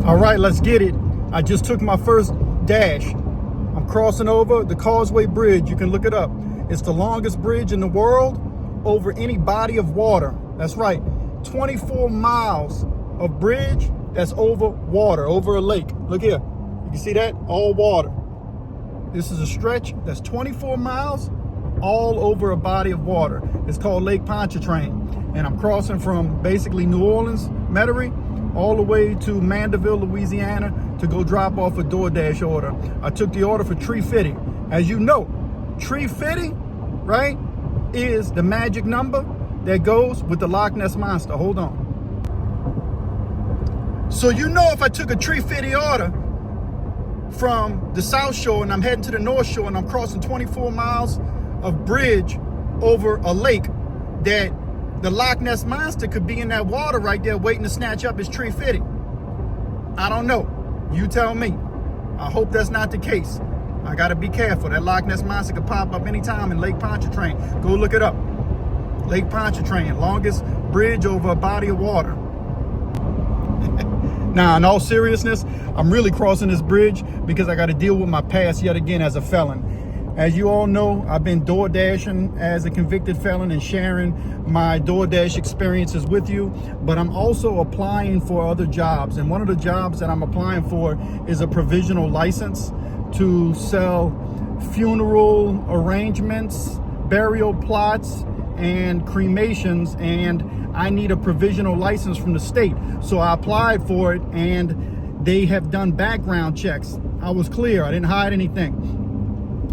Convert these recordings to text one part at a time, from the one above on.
All right, let's get it. I just took my first dash. I'm crossing over the Causeway Bridge. You can look it up. It's the longest bridge in the world over any body of water. That's right, 24 miles of bridge that's over water, over a lake. Look here, you can see that, all water. This is a stretch that's 24 miles all over a body of water. It's called Lake Pontchartrain. And I'm crossing from basically New Orleans, Metairie, all the way to Mandeville, Louisiana to go drop off a DoorDash order. I took the order for tree fitting. As you know, tree fitting, right, is the magic number that goes with the Loch Ness Monster. Hold on. So you know, if I took a tree fitting order from the South Shore and I'm heading to the North Shore and I'm crossing 24 miles of bridge over a lake, that the Loch Ness Monster could be in that water right there waiting to snatch up his tree fitting. I don't know. You tell me. I hope that's not the case. I got to be careful. That Loch Ness Monster could pop up anytime in Lake Pontchartrain. Go look it up. Lake Pontchartrain, longest bridge over a body of water. Now, in all seriousness, I'm really crossing this bridge because I got to deal with my past yet again as a felon. As you all know, I've been DoorDashing as a convicted felon and sharing my DoorDash experiences with you, but I'm also applying for other jobs. And one of the jobs that I'm applying for is a provisional license to sell funeral arrangements, burial plots, and cremations, and I need a provisional license from the state. So I applied for it and they have done background checks. I was clear, I didn't hide anything.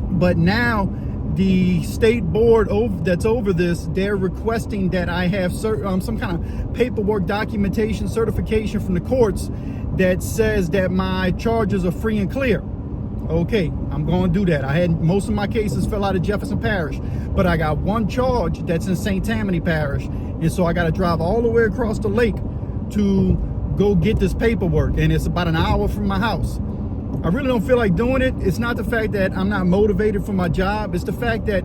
But now the state board that's over this, they're requesting that I have some kind of paperwork, documentation, certification from the courts that says that my charges are free and clear. Okay, I'm going to do that. I had most of my cases fell out of Jefferson Parish, but I got one charge that's in St. Tammany Parish. And so I got to drive all the way across the lake to go get this paperwork. And it's about an hour from my house. I really don't feel like doing it. It's not the fact that I'm not motivated for my job. It's the fact that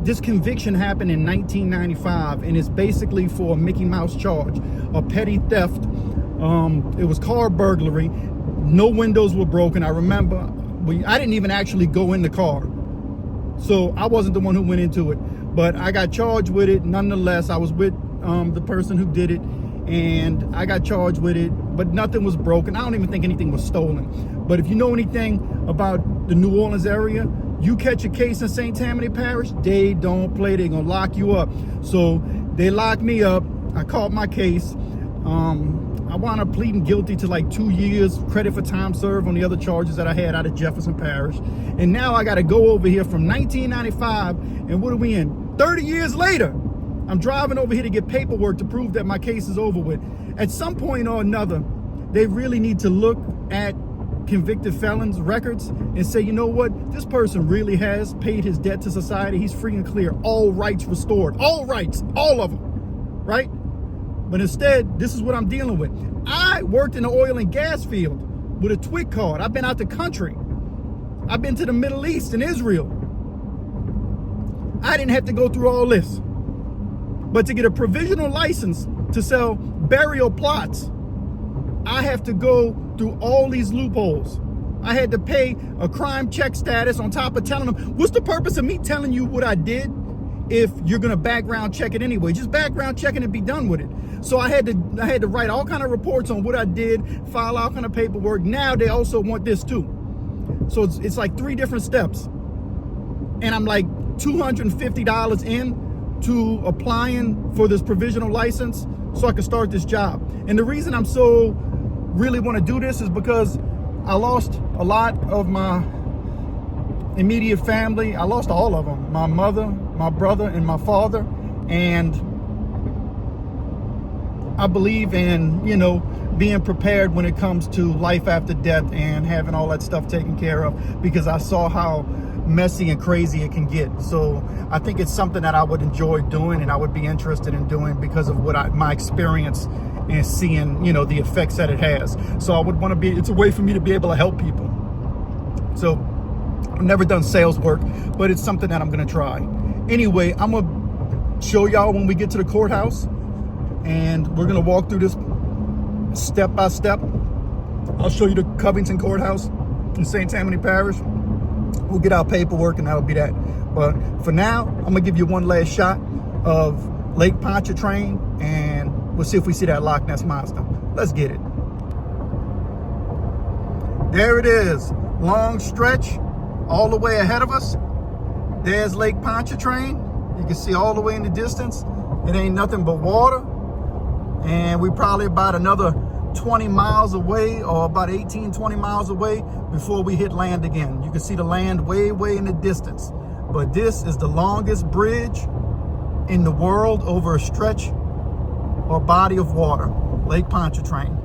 this conviction happened in 1995 and it's basically for a Mickey Mouse charge, a petty theft. It was car burglary. No windows were broken. I remember I didn't even actually go in the car. So I wasn't the one who went into it, but I got charged with it. Nonetheless, I was with the person who did it and I got charged with it, but nothing was broken. I don't even think anything was stolen. But if you know anything about the New Orleans area, you catch a case in St. Tammany Parish, they don't play. They're gonna lock you up. So they locked me up. I caught my case. I wound up pleading guilty to like 2 years credit for time served on the other charges that I had out of Jefferson Parish. And now I got to go over here from 1995. And what are we in? 30 years later, I'm driving over here to get paperwork to prove that my case is over with. At some point or another, they really need to look at convicted felons' records and say, you know what? This person really has paid his debt to society. He's free and clear. All rights restored. All rights. All of them. Right? But instead, this is what I'm dealing with. I worked in the oil and gas field with a TWIC card. I've been out the country. I've been to the Middle East and Israel. I didn't have to go through all this. But to get a provisional license to sell burial plots, I have to go through all these loopholes. I had to pay a crime check status on top of telling them, what's the purpose of me telling you what I did if you're gonna background check it anyway? Just background check it and be done with it. So I had to write all kind of reports on what I did, file all kind of paperwork. Now they also want this too. So it's like 3 different steps. And I'm like $250 in to applying for this provisional license so I can start this job. And the reason I'm so really want to do this is because I lost a lot of my immediate family. I lost all of them, my mother, my brother, and my father. And I believe in, you know, being prepared when it comes to life after death and having all that stuff taken care of, because I saw how messy and crazy it can get. So I think it's something that I would enjoy doing and I would be interested in doing because of what my experience and seeing, you know, the effects that it has. So I would want to be, it's a way for me to be able to help people. So I've never done sales work, but it's something that I'm going to try. Anyway, I'm going to show y'all when we get to the courthouse, and we're going to walk through this step by step I'll show you the Covington Courthouse in St. Tammany Parish. We'll get our paperwork and that'll be that. But for now, I'm gonna give you one last shot of Lake Pontchartrain and we'll see if we see that Loch Ness Monster. Let's get it. There it is, long stretch all the way ahead of us. There's Lake Pontchartrain. You can see all the way in the distance. It ain't nothing but water. And we're probably about another 20 miles away, or about 18, 20 miles away before we hit land again. You can see the land way, way in the distance. But this is the longest bridge in the world over a stretch or body of water, Lake Pontchartrain.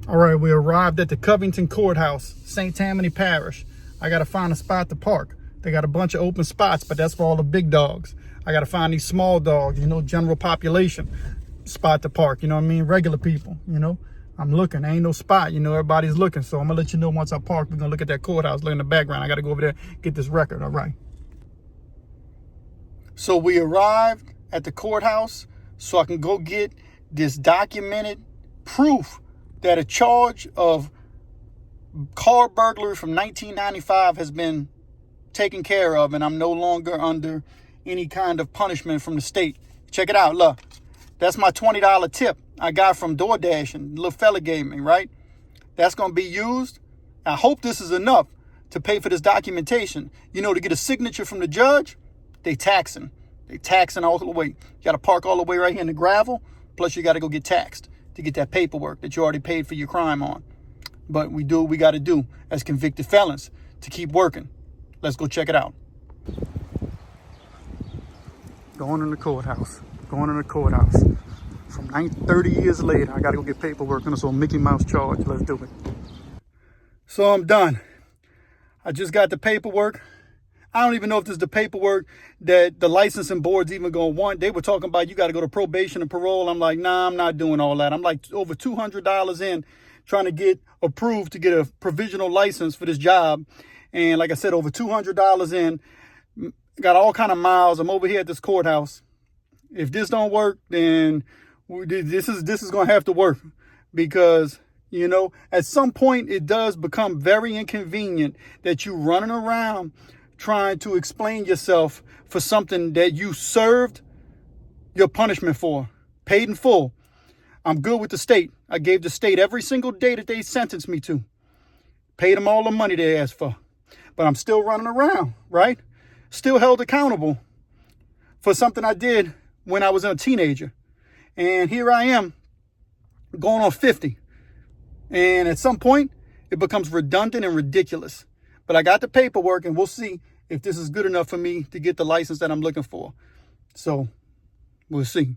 All right, we arrived at the Covington Courthouse, St. Tammany Parish. I gotta find a spot to park. They got a bunch of open spots, but that's for all the big dogs. I gotta find these small dogs, you know, general population spot to park, you know what I mean? Regular people, you know? I'm looking, ain't no spot, you know, everybody's looking. So I'm gonna let you know once I park. We're gonna look at that courthouse, look in the background. I gotta go over there, get this record, all right? So we arrived at the courthouse so I can go get this documented proof that a charge of car burglary from 1995 has been taken care of and I'm no longer under any kind of punishment from the state. Check it out, look. That's my $20 tip I got from Doordashing. The little fella gave me, right? That's going to be used. I hope this is enough to pay for this documentation. You know, to get a signature from the judge, they taxing. They taxing all the way. You got to park all the way right here in the gravel. Plus, you got to go get taxed to get that paperwork that you already paid for your crime on. But we do what we got to do as convicted felons to keep working. Let's go check it out. Going in the courthouse. Going in the courthouse. From 30 years later, I got to go get paperwork on this old Mickey Mouse charge. Let's do it. So I'm done. I just got the paperwork. I don't even know if this is the paperwork that the licensing board's even going to want. They were talking about you got to go to probation and parole. I'm like, nah, I'm not doing all that. I'm like over $200 in trying to get approved to get a provisional license for this job. And like I said, over $200 in, got all kind of miles. I'm over here at this courthouse. If this don't work, then this is going to have to work because, you know, at some point it does become very inconvenient that you running around trying to explain yourself for something that you served your punishment for, paid in full. I'm good with the state. I gave the state every single day that they sentenced me to. Paid them all the money they asked for. But I'm still running around, right? Still held accountable for something I did when I was a teenager. And here I am going on 50. And at some point, it becomes redundant and ridiculous. But I got the paperwork and we'll see if this is good enough for me to get the license that I'm looking for. So we'll see.